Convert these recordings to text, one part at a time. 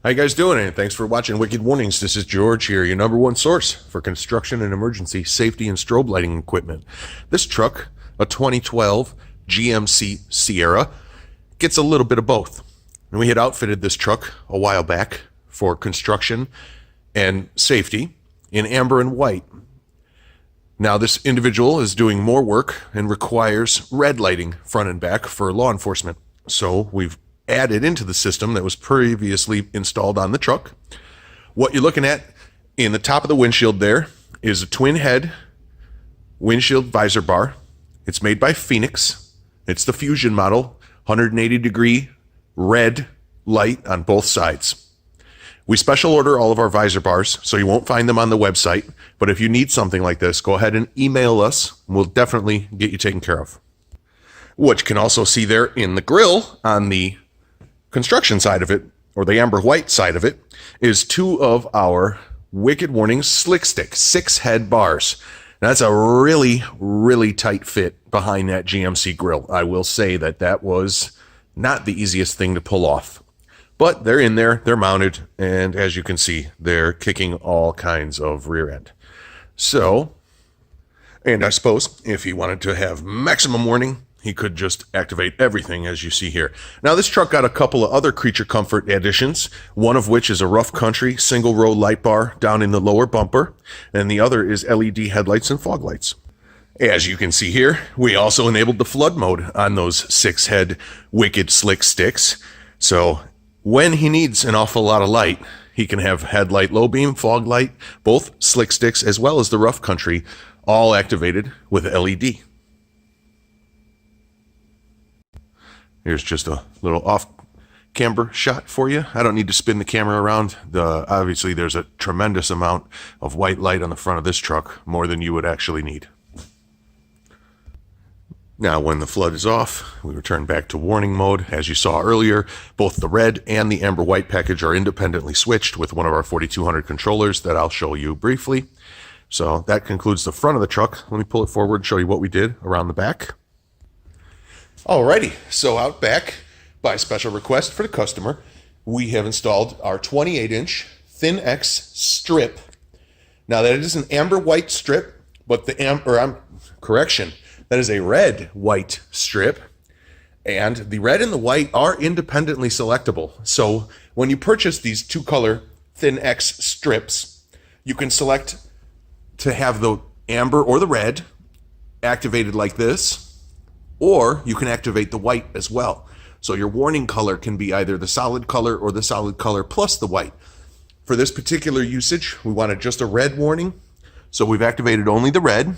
How you guys doing? And thanks for watching Wicked Warnings. This is George here, your number one source for construction and emergency safety and strobe lighting equipment. This truck, a 2012 GMC Sierra, gets a little bit of both. And we had outfitted this truck a while back for construction and safety in amber and white. Now this individual is doing more work and requires red lighting front and back for law enforcement. So we've added into the system that was previously installed on the truck. What you're looking at in the top of the windshield there is a twin head windshield visor bar. It's made by Phoenix. It's the Fusion model, 180-degree red light on both sides. We special order all of our visor bars, so you won't find them on the website. But if you need something like this, go ahead and email us. We'll definitely get you taken care of. What you can also see there in the grill on the construction side of it, or the amber white side of it, is two of our Wicked Warnings slick stick 6-head bars. Now, that's a really, really tight fit behind that GMC grill. I will say that that was not the easiest thing to pull off. But they're in there, they're mounted, and as you can see, they're kicking all kinds of rear end. So, and I suppose if he wanted to have maximum warning, he could just activate everything as you see here. Now this truck got a couple of other creature comfort additions, one of which is a rough country single row light bar down in the lower bumper, and the other is LED headlights and fog lights. As you can see here, we also enabled the flood mode on those 6-head Wicked slick sticks. So when he needs an awful lot of light, he can have headlight, low beam, fog light, both slick sticks as well as the rough country, all activated with LED. Here's just a little off-camber shot for you. I don't need to spin the camera around. Obviously, there's a tremendous amount of white light on the front of this truck, more than you would actually need. Now, when the flood is off, we return back to warning mode. As you saw earlier, both the red and the amber white package are independently switched with one of our 4200 controllers that I'll show you briefly. So that concludes the front of the truck. Let me pull it forward and show you what we did around the back. Alrighty, so out back, by special request for the customer, we have installed our 28-inch Thin X strip. Now that is an amber white strip, but that is a red white strip, and the red and the white are independently selectable. So when you purchase these two-color Thin X strips, you can select to have the amber or the red activated like this, or you can activate the white as well. So your warning color can be either the solid color or the solid color plus the white. For this particular usage, we wanted just a red warning, so we've activated only the red.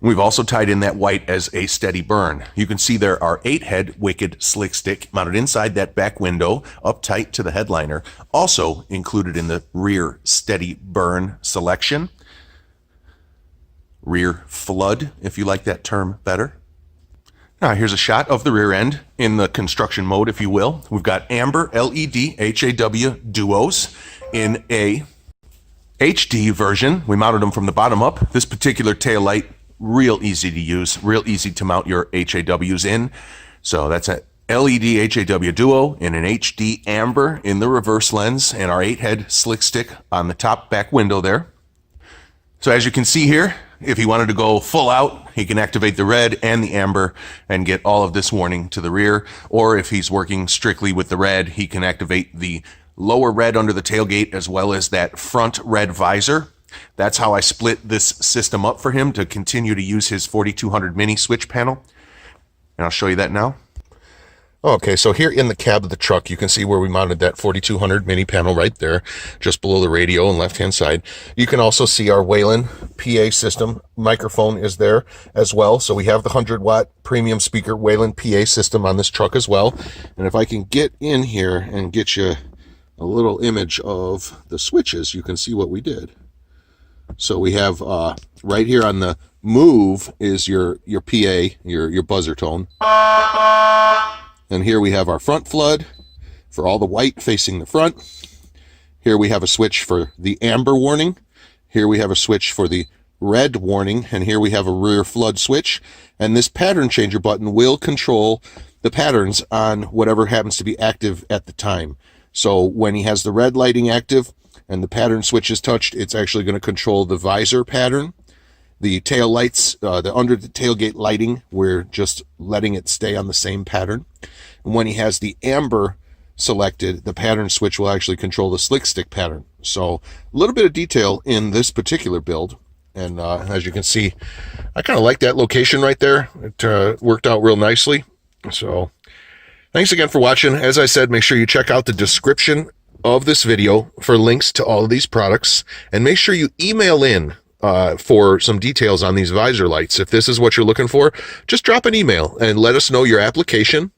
We've also tied in that white as a steady burn. You can see there are 8-head Wicked slick stick mounted inside that back window, up tight to the headliner, also included in the rear steady burn selection. Rear flood, if you like that term better. Now here's a shot of the rear end in the construction mode, if you will. We've got amber LED HAW duos in a HD version. We mounted them from the bottom up. This particular tail light, real easy to use, real easy to mount your HAWs in. So that's a LED HAW duo in an HD amber in the reverse lens, and our 8-head slick stick on the top back window there. So as you can see here, if he wanted to go full out, he can activate the red and the amber and get all of this warning to the rear. Or if he's working strictly with the red, he can activate the lower red under the tailgate as well as that front red visor. That's how I split this system up for him to continue to use his 4200 mini switch panel. And I'll show you that now. Okay, so here in the cab of the truck, you can see where we mounted that 4200 mini panel right there, just below the radio on the left-hand side. You can also see our Whalen PA system. Microphone is there as well. So we have the 100-watt premium speaker Whalen PA system on this truck as well. And if I can get in here and get you a little image of the switches, you can see what we did. So we have right here on the move is your PA, your buzzer tone. And here we have our front flood for all the white facing the front. Here we have a switch for the amber warning. Here we have a switch for the red warning. And here we have a rear flood switch. And this pattern changer button will control the patterns on whatever happens to be active at the time. So when he has the red lighting active and the pattern switch is touched, it's actually going to control the visor pattern. The tail lights, the under the tailgate lighting, we're just letting it stay on the same pattern. And when he has the amber selected, the pattern switch will actually control the slick stick pattern. So a little bit of detail in this particular build. And as you can see, I kind of like that location right there. It worked out real nicely. So thanks again for watching. As I said, make sure you check out the description of this video for links to all of these products. And make sure you email in for some details on these visor lights. If this is what you're looking for, just drop an email and let us know your application,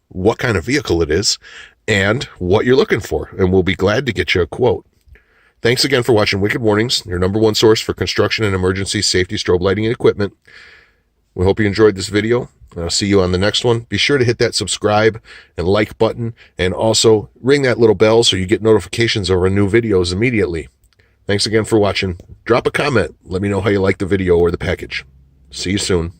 what kind of vehicle it is and what you're looking for, and we'll be glad to get you a quote. Thanks again for watching Wicked Warnings, your #1 source for construction and emergency safety strobe lighting and equipment. We hope you enjoyed this video, and I'll see you on the next one. Be sure to hit that subscribe and like button, and also ring that little bell so you get notifications of our new videos immediately. Thanks again for watching. Drop a comment. Let me know how you like the video or the package. See you soon.